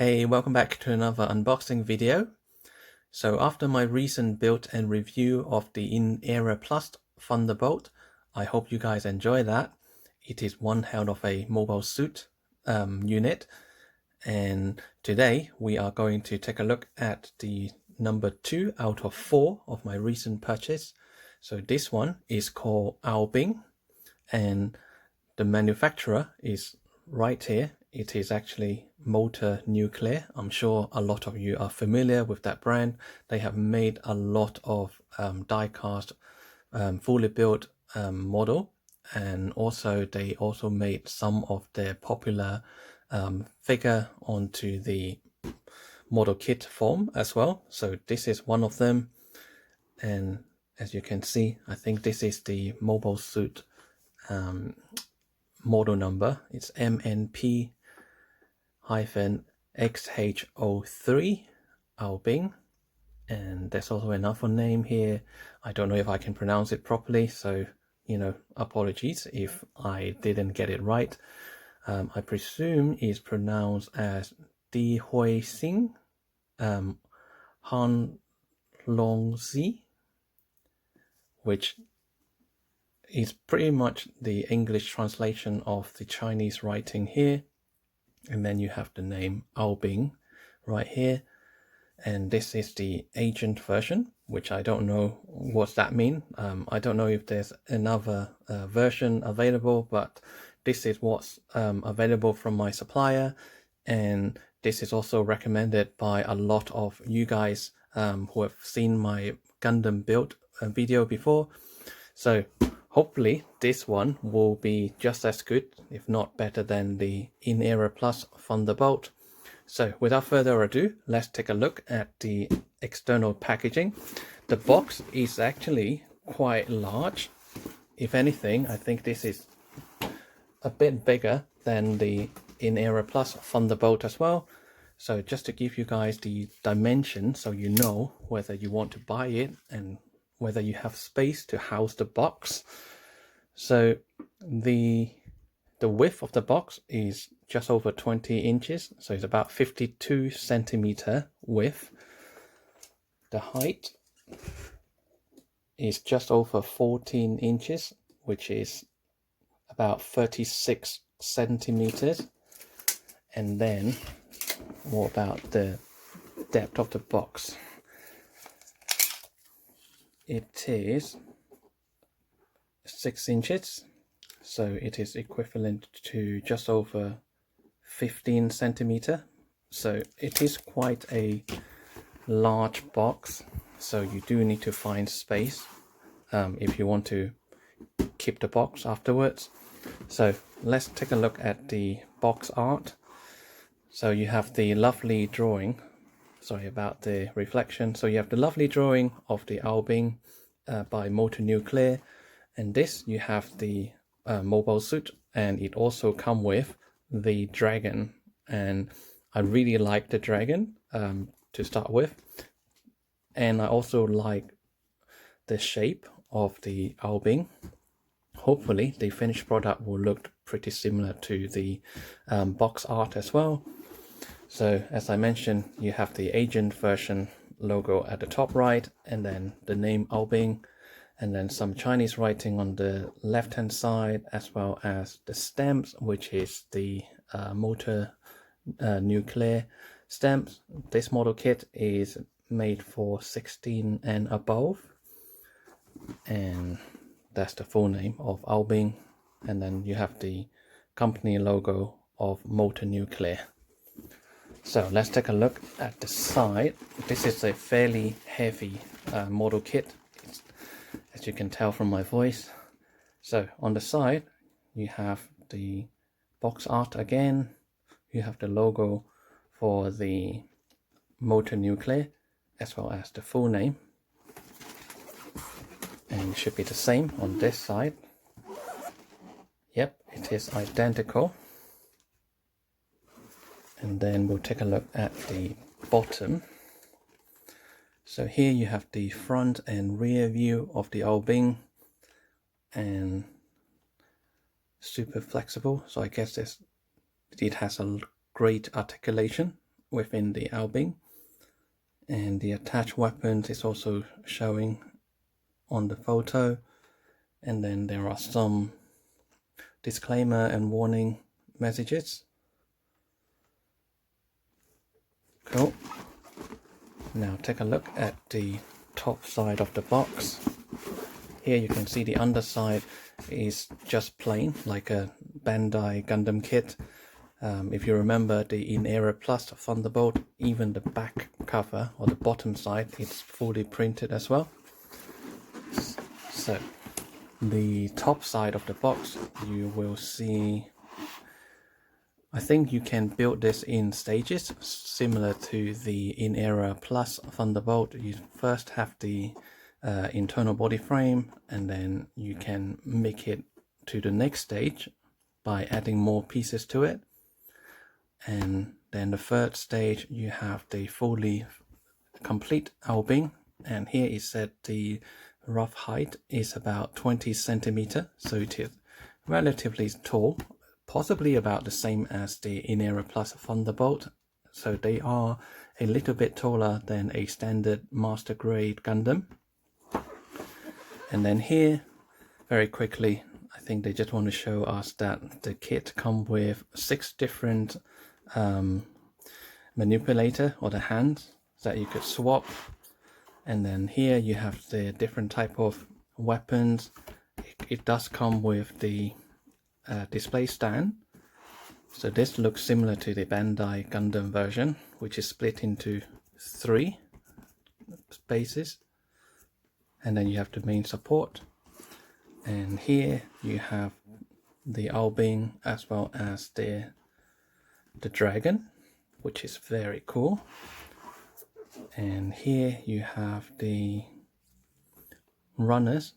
Hey, welcome back to another unboxing video. So after my recent build and review of the In-Era Plus Thunderbolt, I hope you guys enjoy that. It is one hell of a mobile suit unit, and today we are going to take a look at the number 2 out of 4 of my recent purchase. So this one is called Albing, and the manufacturer is right here. It is actually Motor Nuclear. I'm sure a lot of you are familiar with that brand. They have made a lot of die-cast, fully built model, and also they also made some of their popular figure onto the model kit form as well. So this is one of them, and as you can see, I think this is the mobile suit model number. It's MNP-XH03 Albing, and there's also another name here. I don't know if I can pronounce it properly, so apologies if I didn't get it right. I presume it's pronounced as Di Hui Xing Han Longzi, which is pretty much the English translation of the Chinese writing here. And then you have the name Albing right here. And this is the agent version, which I don't know what that means. I don't know if there's another version available, but this is what's available from my supplier. And this is also recommended by a lot of you guys who have seen my Gundam build video before. So hopefully this one will be just as good, if not better, than the In-Era Plus Thunderbolt. So without further ado, let's take a look at the external packaging. The box is actually quite large. If anything, I think this is a bit bigger than the In-Era Plus Thunderbolt as well. So just to give you guys the dimension so you know whether you want to buy it and whether you have space to house the box. So the width of the box is just over 20 inches, so it's about 52 centimeter width. The height is just over 14 inches, which is about 36 centimeters. And then more about the depth of the box. It is 6 inches, so it is equivalent to just over 15 centimeter. So it is quite a large box, so you do need to find space if you want to keep the box afterwards. So let's take a look at the box art. So you have the lovely drawing. Sorry about the reflection. So you have the lovely drawing of the Albing by Motor Nuclear, and this you have the mobile suit, and it also comes with the dragon. And I really like the dragon to start with, and I also like the shape of the Albing. Hopefully the finished product will look pretty similar to the box art as well. So as I mentioned, you have the agent version logo at the top right, and then the name Albing, and then some Chinese writing on the left hand side, as well as the stamps, which is the Motor Nuclear stamps. This model kit is made for 16 and above, and that's the full name of Albing. And then you have the company logo of Motor Nuclear. So let's take a look at the side. This is a fairly heavy model kit, as you can tell from my voice. So on the side, you have the box art again. You have the logo for the Motor Nuclear, as well as the full name. And it should be the same on this side. Yep, it is identical. And then we'll take a look at the bottom. So here you have the front and rear view of the Albing, and super flexible. So I guess it has a great articulation within the Albing, and the attached weapons is also showing on the photo. And then there are some disclaimer and warning messages. Cool. Now take a look at the top side of the box. Here you can see the underside is just plain, like a Bandai Gundam kit. If you remember the In Era Plus Thunderbolt, even the back cover or the bottom side, it's fully printed as well. So the top side of the box, you will see, I think you can build this in stages, similar to the In Era Plus Thunderbolt. You first have the internal body frame, and then you can make it to the next stage by adding more pieces to it. And then the third stage, you have the fully complete Albing, and here is said the rough height is about 20 centimeters, so it is relatively tall, possibly about the same as the In Era Plus Thunderbolt. So they are a little bit taller than a standard master grade Gundam. And then here, very quickly, I think they just want to show us that the kit comes with 6 different manipulator, or the hands that you could swap. And then here you have the different type of weapons. It does come with the display stand. So this looks similar to the Bandai Gundam version, which is split into 3 spaces. And then you have the main support. And here you have the Albing as well as the dragon, which is very cool. And here you have the runners.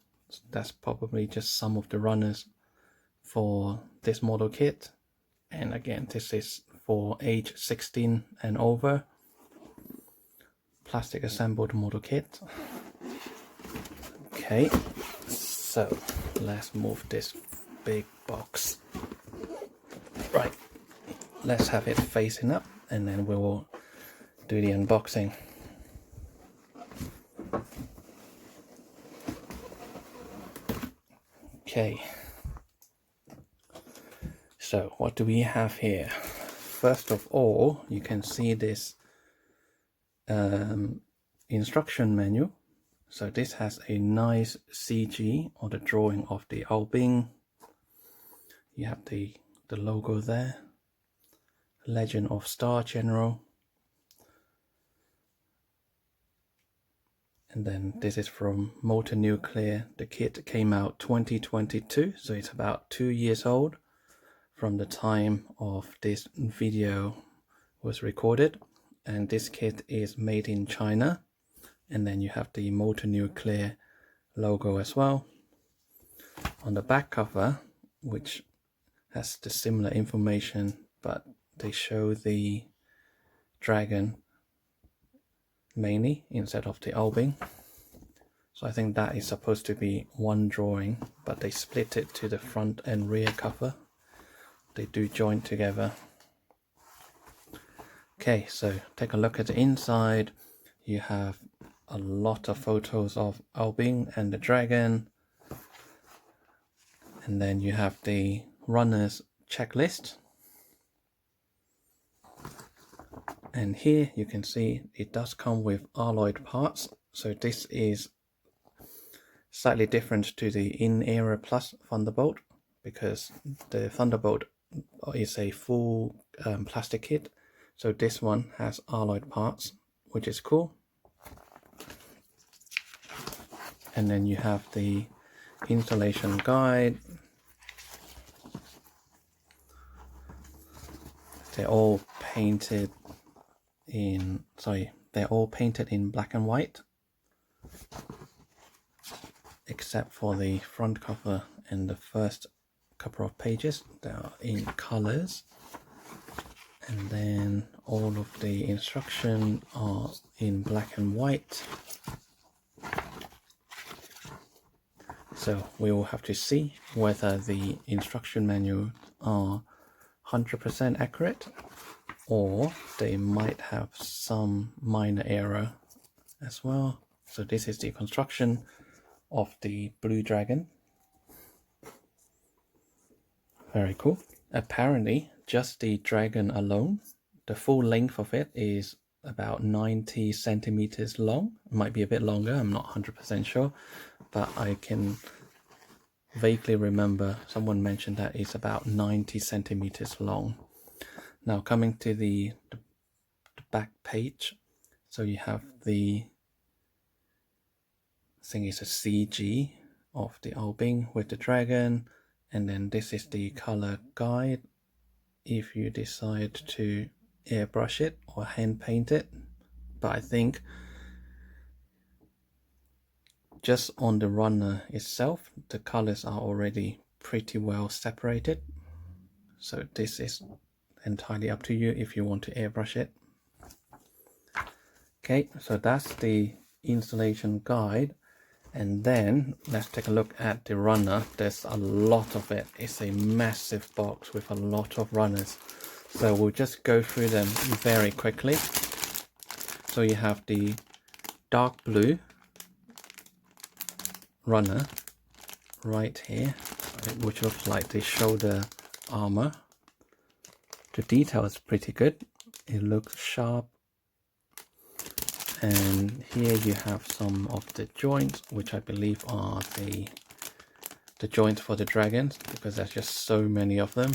That's probably just some of the runners for this model kit. And again, this is for age 16 and over. Plastic assembled model kit. Okay, so let's move this big box. Right, let's have it facing up, and then we will do the unboxing. Okay, so what do we have here? First of all, you can see this instruction manual. So this has a nice CG, or the drawing of the Albing. You have the logo there, Legend of Star General. And then this is from Motor Nuclear. The kit came out 2022, so it's about 2 years old from the time of this video was recorded. And this kit is made in China. And then you have the Motor Nuclear logo as well. On the back cover, which has the similar information, but they show the dragon mainly instead of the Albing. So I think that is supposed to be one drawing, but they split it to the front and rear cover. They do join together. Okay, so take a look at the inside. You have a lot of photos of Albing and the dragon. And then you have the runner's checklist. And here you can see it does come with alloyed parts. So this is slightly different to the In Era Plus Thunderbolt, because the Thunderbolt is a full plastic kit. So this one has alloyed parts, which is cool. And then you have the installation guide. They're all painted in, they're all painted in black and white, except for the front cover and the first couple of pages. They are in colors. And then all of the instructions are in black and white. So we will have to see whether the instruction manuals are 100% accurate. or they might have some minor error as well. So this is the construction of the blue dragon. Very cool. Apparently just the dragon alone, the full length of it is about 90 centimeters long. It might be a bit longer, I'm not 100% sure, but I can vaguely remember someone mentioned that it's about 90 centimeters long. Now coming to the back page, so you have the, I think it's a CG of the Albing with the dragon, and then this is the color guide if you decide to airbrush it or hand paint it. But I think just on the runner itself, the colors are already pretty well separated. So this is entirely up to you if you want to airbrush it. Okay, so that's the installation guide. And then let's take a look at the runner. There's a lot of it. It's a massive box with a lot of runners. So we'll just go through them very quickly. So you have the dark blue runner right here, which looks like the shoulder armor. The detail is pretty good. It looks sharp. And here you have some of the joints, which I believe are the joints for the dragons, because there's just so many of them.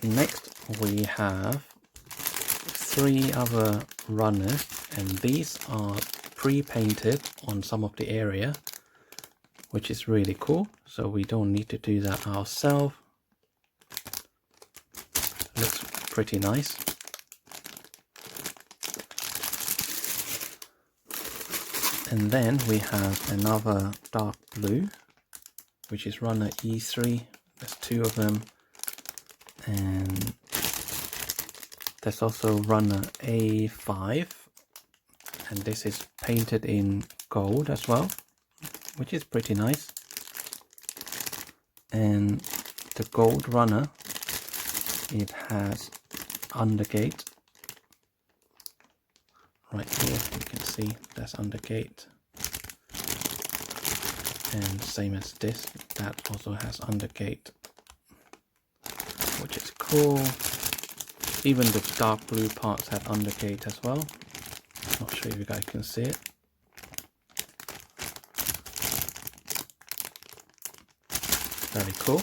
Next we have 3 other runners, and these are pre-painted on some of the area, which is really cool. So we don't need to do that ourselves. Looks pretty nice. And then we have another dark blue, which is runner E3. There's 2 of them. And there's also runner A5, and this is painted in gold as well, which is pretty nice. And the gold runner, it has undergate right here. You can see that's undergate, and same as this, that also has undergate, which is cool. Even the dark blue parts have undergate as well. Not sure if you guys can see it. Very cool.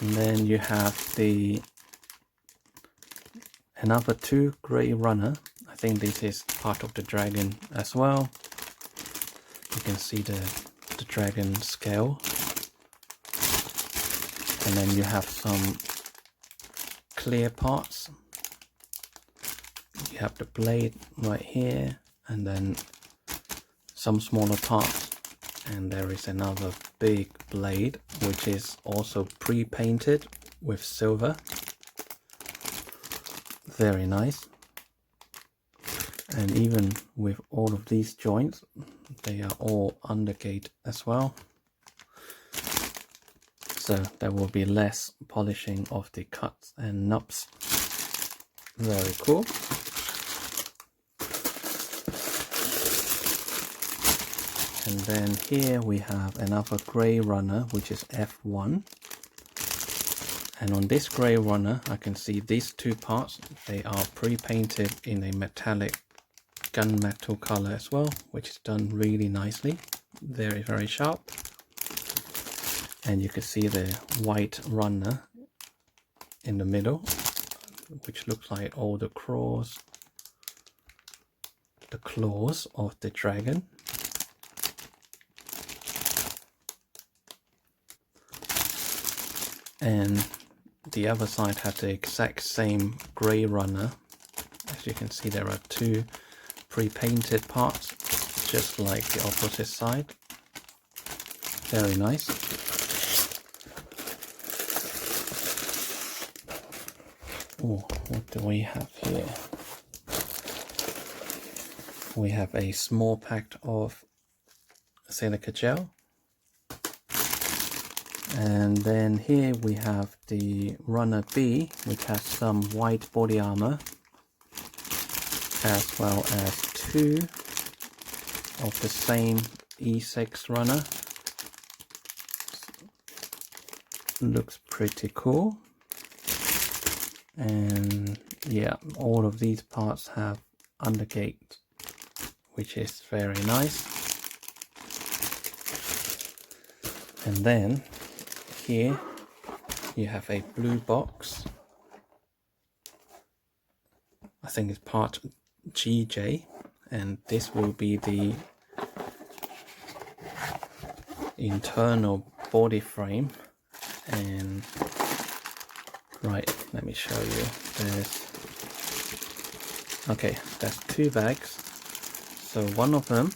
And then you have another 2 grey runner. I think this is part of the dragon as well. You can see the dragon scale. And then you have some clear parts. You have the blade right here, and then some smaller parts, and there is another big blade which is also pre-painted with silver. Very nice. And even with all of these joints, they are all undergate as well, so there will be less polishing of the cuts and nubs. Very cool. And then here we have another grey runner, which is F1. And on this grey runner, I can see these 2 parts, they are pre-painted in a metallic gunmetal color as well, which is done really nicely. Very, very sharp. And you can see the white runner in the middle, which looks like all the claws of the dragon. And the other side had the exact same grey runner. As you can see, there are 2 pre-painted parts, just like the opposite side. Very nice. Oh, what do we have here? We have a small pack of silica gel. And then here we have the Runner B, which has some white body armor, as well as 2 of the same E6 runner. Looks pretty cool. And yeah, all of these parts have undergate, which is very nice. And then here you have a blue box. I think it's part GJ, and this will be the internal body frame. And right, let me show you. There's 2 bags. So one of them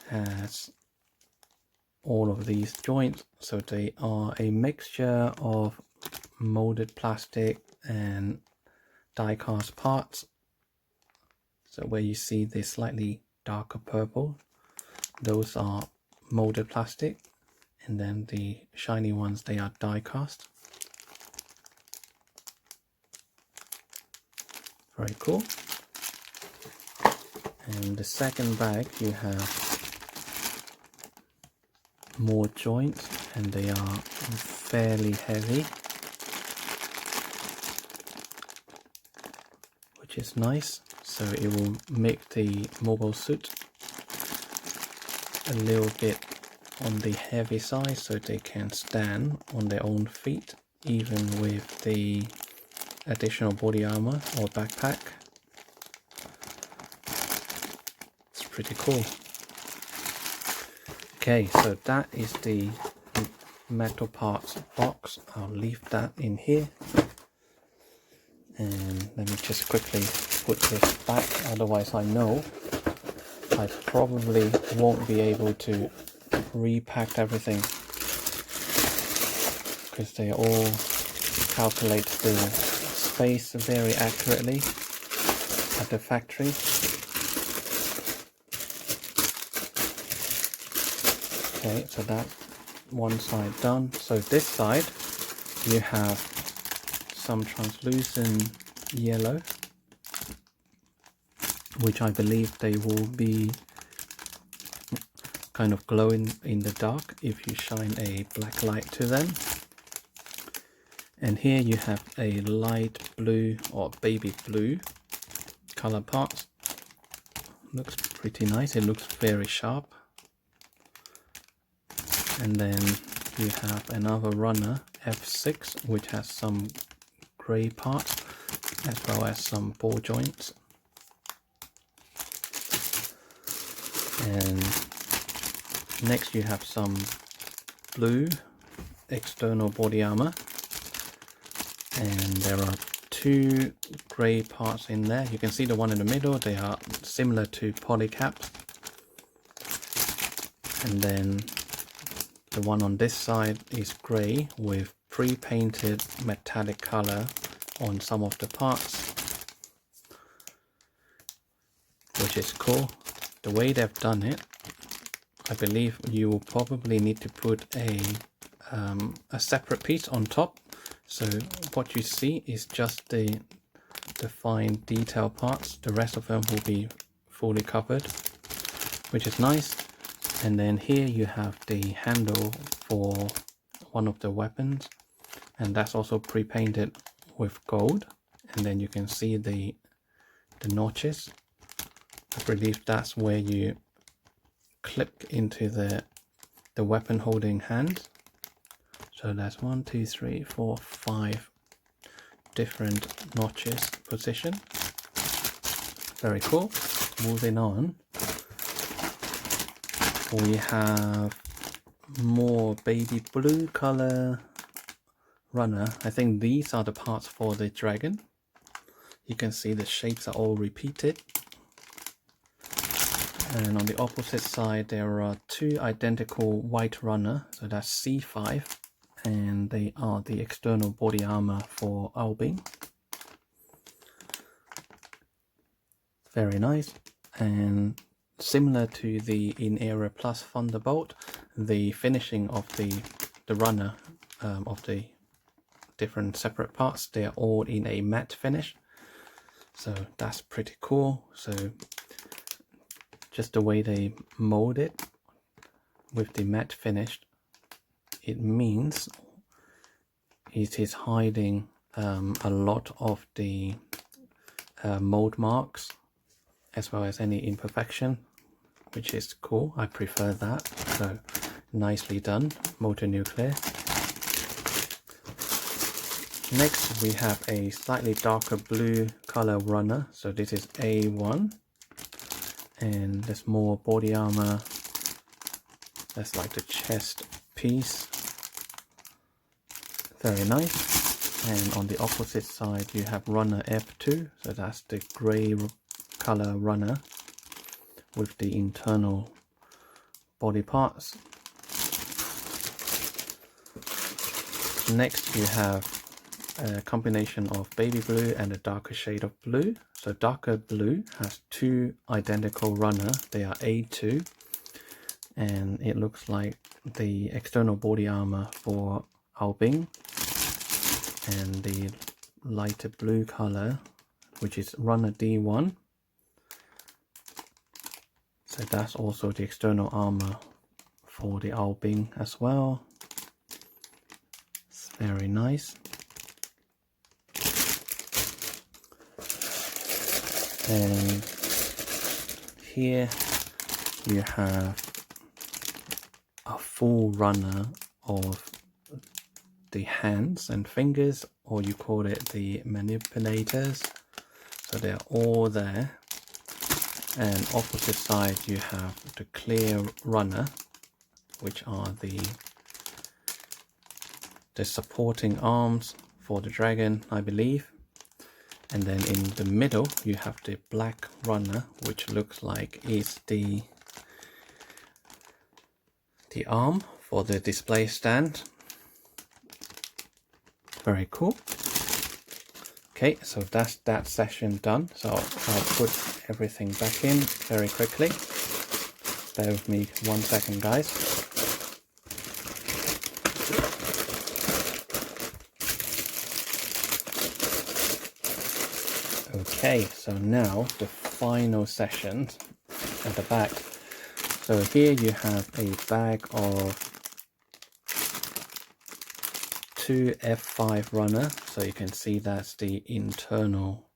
has all of these joints, so they are a mixture of molded plastic and die cast parts. So where you see the slightly darker purple, those are molded plastic, and then the shiny ones, they are die cast. Very cool. And the second bag, you have more joints, and they are fairly heavy, which is nice. So it will make the mobile suit a little bit on the heavy side, so they can stand on their own feet even with the additional body armor or backpack. It's pretty cool. Okay, so that is the metal parts box. I'll leave that in here, and let me just quickly put this back, otherwise I know I probably won't be able to repack everything, because they all calculate the space very accurately at the factory. Okay, so that one side done. So this side you have some translucent yellow, which I believe they will be kind of glowing in the dark if you shine a black light to them. And here you have a light blue or baby blue color part. Looks pretty nice, it looks very sharp. And then you have another runner, F6, which has some grey parts as well as some ball joints. And next you have some blue external body armor, and there are 2 grey parts in there. You can see the one in the middle, they are similar to polycaps. And then the one on this side is grey with pre-painted metallic color on some of the parts, which is cool. The way they've done it, I believe you will probably need to put a separate piece on top. So what you see is just the fine detail parts. The rest of them will be fully covered, which is nice. And then here you have the handle for one of the weapons, and that's also pre-painted with gold. And then you can see the notches. I believe that's where you clip into the weapon holding hand. So that's 1, 2, 3, 4, 5 different notches position. Very cool. Moving on, we have more baby blue color runner. I think these are the parts for the dragon. You can see the shapes are all repeated. And on the opposite side there are 2 identical white runner, so that's C5, and they are the external body armor for Albin. Very nice. And similar to the In-Era Plus Thunderbolt, the finishing of the the runner of the different separate parts, they are all in a matte finish, so that's pretty cool. So just the way they mold it with the matte finish, it means it is hiding a lot of the mold marks as well as any imperfection, which is cool. I prefer that. So nicely done, Motor Nuclear. Next we have a slightly darker blue color runner. So this is A1, and there's more body armor. That's like the chest piece. Very nice. And on the opposite side you have runner F2, so that's the gray color runner with the internal body parts. Next you have a combination of baby blue and a darker shade of blue. So darker blue has two identical runner, they are A2, and it looks like the external body armor for Albing. And the lighter blue color, which is runner D1, so that's also the external armor for the Albing as well. It's very nice. And here you have a full runner of the hands and fingers, or you call it the manipulators. So they're all there. And opposite side you have the clear runner, which are the supporting arms for the dragon, I believe. And then in the middle you have the black runner, which looks like is the arm for the display stand. Very cool. Okay, so that's that session done. So I'll put everything back in very quickly. Bear with me 1 second, guys. Okay, so now the final session at the back. So here you have a bag of 2 F5 runner, so you can see that's the internal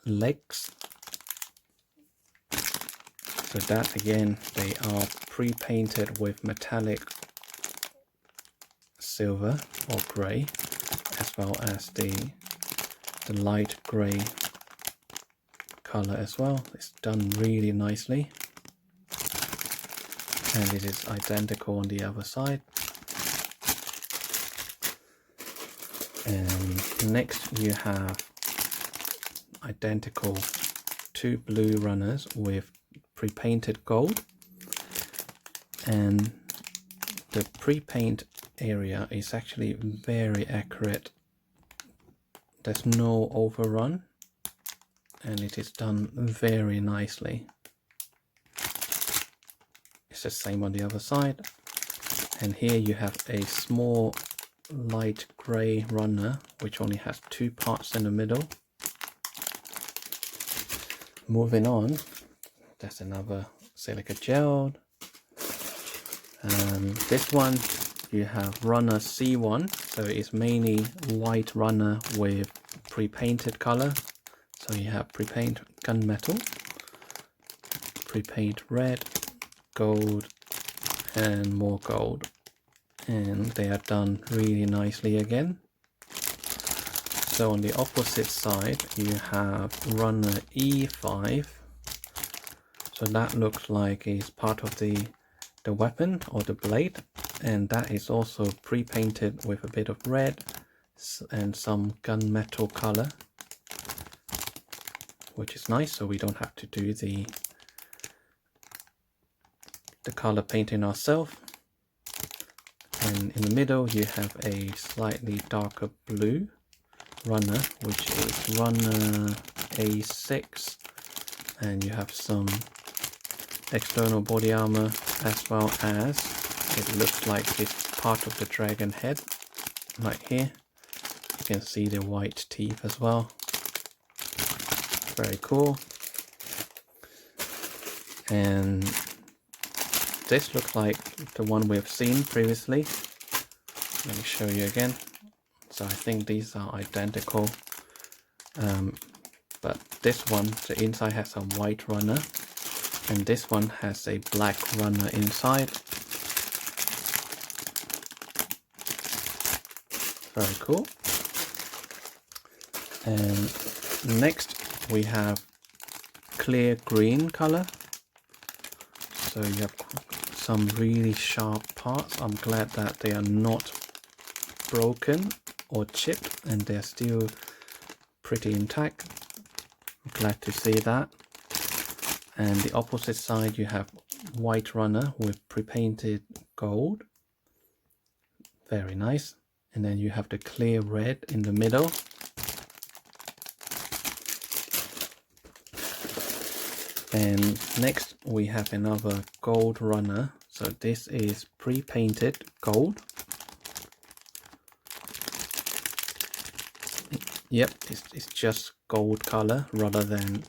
legs. So that again, they are pre-painted with metallic silver or grey, as well as the light grey color as well. It's done really nicely, and it is identical on the other side. And next you have identical 2 blue runners with pre-painted gold, and the pre-paint area is actually very accurate. There's no overrun, and it is done very nicely. It's the same on the other side. And here you have a small light grey runner, which only has 2 parts in the middle. Moving on, there's another silica gel. This one you have runner C1, so it's mainly white runner with pre-painted color. So you have pre-paint gunmetal, pre-paint red, gold, and more gold. And they are done really nicely again. So on the opposite side you have runner E5. So that looks like it's part of the weapon or the blade, and that is also pre-painted with a bit of red and some gunmetal color, which is nice, so we don't have to do the color painting ourselves. And in the middle you have a slightly darker blue runner, which is runner A6, and you have some external body armor, as well as it looks like this part of the dragon head, like here. You can see the white teeth as well. Very cool. And this looks like the one we've seen previously. Let me show you again. So I think these are identical, but this one, the inside has a white runner, and this one has a black runner inside. Very cool. And next we have clear green color. So you have some really sharp parts. I'm glad that they are not broken or chipped and they're still pretty intact. I'm glad to see that. And the opposite side you have white runner with pre-painted gold. Very nice. And then you have the clear red in the middle. And next we have another gold runner. So this is pre-painted gold. Yep, it's just gold color rather than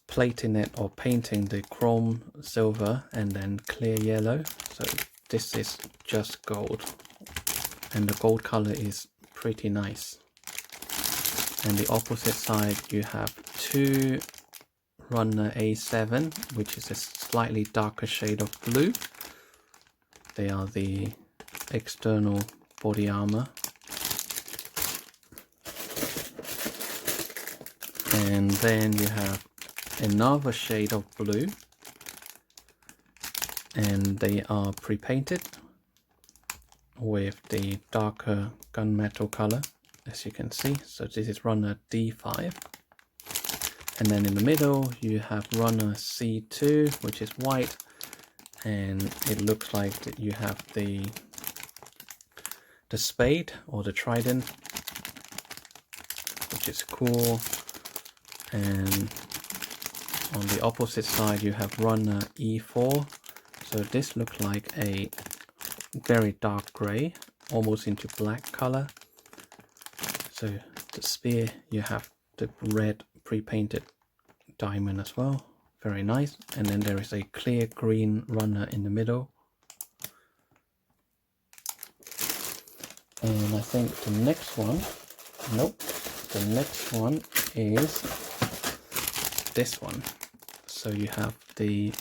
plating it or painting the chrome silver and then clear yellow. So this is just gold, and the gold color is pretty nice. And the opposite side you have two runner A7, which is a slightly darker shade of blue. They are the external body armor. And then you have another shade of blue, and they are pre-painted with the darker gunmetal color, as you can see. So this is runner D5. And then in the middle you have runner C2, which is white, and it looks like that you have the spade or the trident, which is cool. And on the opposite side you have runner E4. So this looks like a very dark gray, almost into black color. So the spear, you have the red pre-painted diamond as well. Very nice. And then there is a clear green runner in the middle. And I think the next one, nope, the next one is this one. So you have the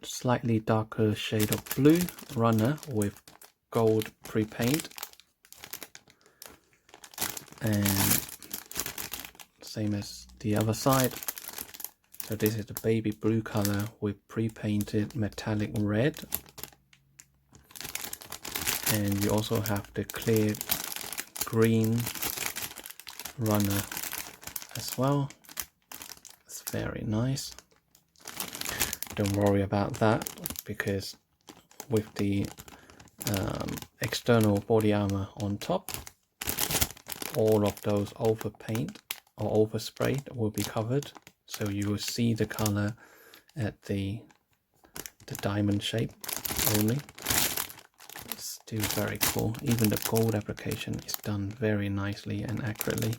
slightly darker shade of blue runner with gold pre-paint, and same as the other side. So this is the baby blue color with pre-painted metallic red, and you also have the clear green runner as well. It's very nice. Don't worry about that, because with the external body armor on top, all of those overpaint or overspray will be covered, so you will see the color at the diamond shape only. It's still very cool. Even the gold application is done very nicely and accurately.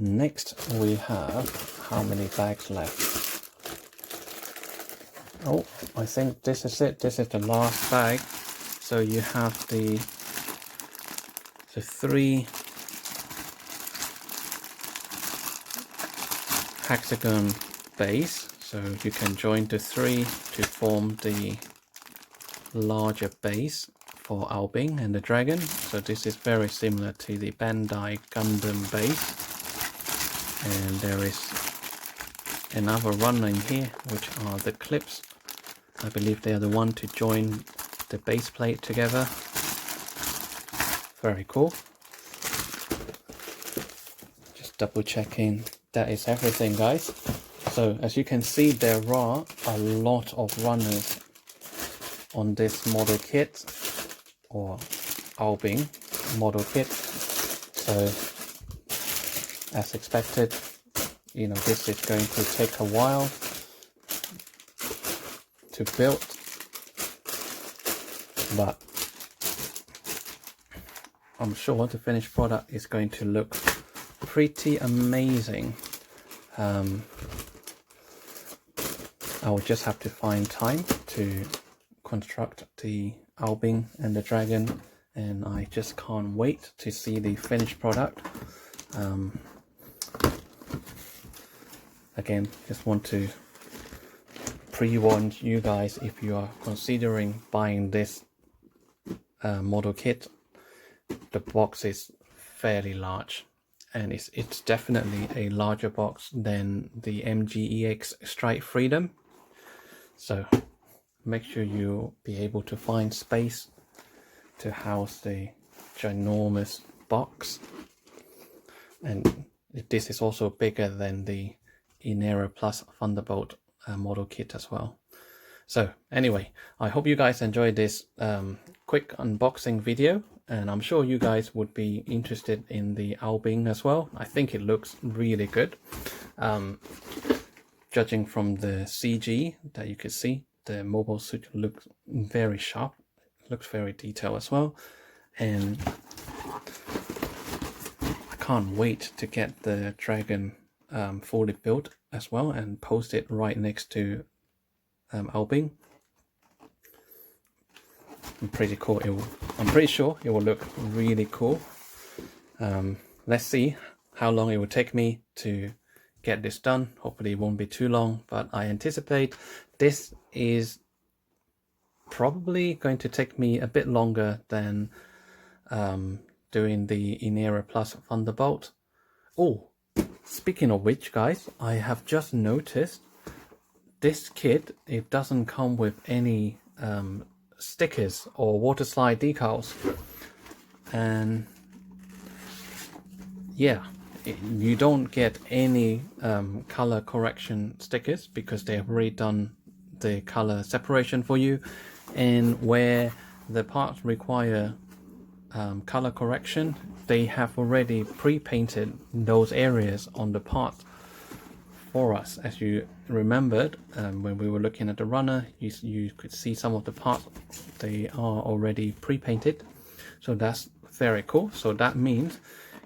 Next we have, how many bags left? Oh, I think this is it. This is the last bag. So you have the three hexagon base. So you can join the three to form the larger base for Albing and the dragon. So this is very similar to the Bandai Gundam base. And there is another runner in here, which are the clips. I believe they are the one to join the base plate together. Very cool. Just double checking. That is everything, guys. So as you can see, there are a lot of runners on this model kit, or Albing model kit. So as expected, you know, this is going to take a while to build, but I'm sure the finished product is going to look pretty amazing. I will just have to find time to construct the Albing and the dragon, and I just can't wait to see the finished product. Again, just want to pre-warn you guys, if you are considering buying this model kit, the box is fairly large, and it's definitely a larger box than the MGEX Strike Freedom. So make sure you'll be able to find space to house the ginormous box. And this is also bigger than the Inera Plus Thunderbolt model kit as well. So anyway, I hope you guys enjoyed this quick unboxing video, and I'm sure you guys would be interested in the Albing as well. I think it looks really good. Judging from the CG that you can see, the mobile suit looks very sharp, looks very detailed as well, and I can't wait to get the dragon fully built as well and post it right next to Albing. I'm pretty sure it will look really cool. Let's see how long it will take me to get this done. Hopefully it won't be too long, but I anticipate this is probably going to take me a bit longer than doing the Inera Plus Thunderbolt. Oh, speaking of which, guys, I have just noticed this kit, it doesn't come with any stickers or water slide decals, and yeah, you don't get any color correction stickers because they have already done the color separation for you, and where the parts require color correction, they have already pre-painted those areas on the part for us. As you remembered, when we were looking at the runner, you could see some of the parts, they are already pre-painted, so that's very cool. So that means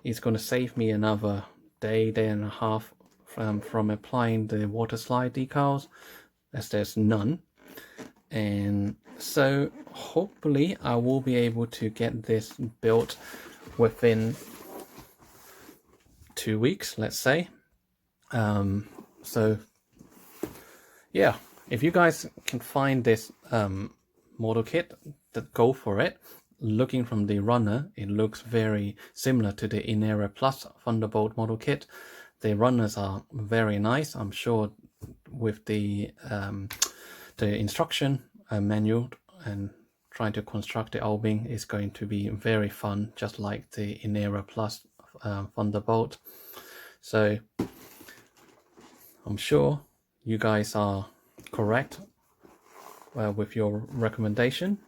it's going to save me another day and a half from applying the water slide decals, as there's none. And so hopefully I will be able to get this built within 2 weeks, let's say. So yeah, if you guys can find this model kit, go for it. Looking from the runner, it looks very similar to the Inera Plus Thunderbolt model kit. The runners are very nice. I'm sure with the instruction manual and trying to construct the Albing is going to be very fun, just like the Inera Plus Thunderbolt. So I'm sure you guys are correct with your recommendation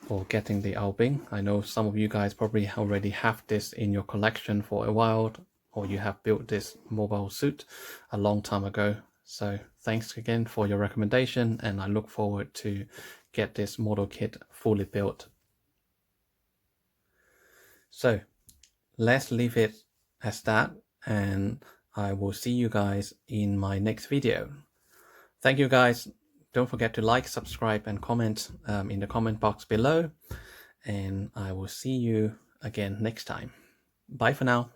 for getting the Albing. I know some of you guys probably already have this in your collection for a while, or you have built this mobile suit a long time ago. So thanks again for your recommendation, and I look forward to get this model kit fully built. So let's leave it as that, and I will see you guys in my next video. Thank you guys. Don't forget to like, subscribe, and comment in the comment box below, and I will see you again next time. Bye for now.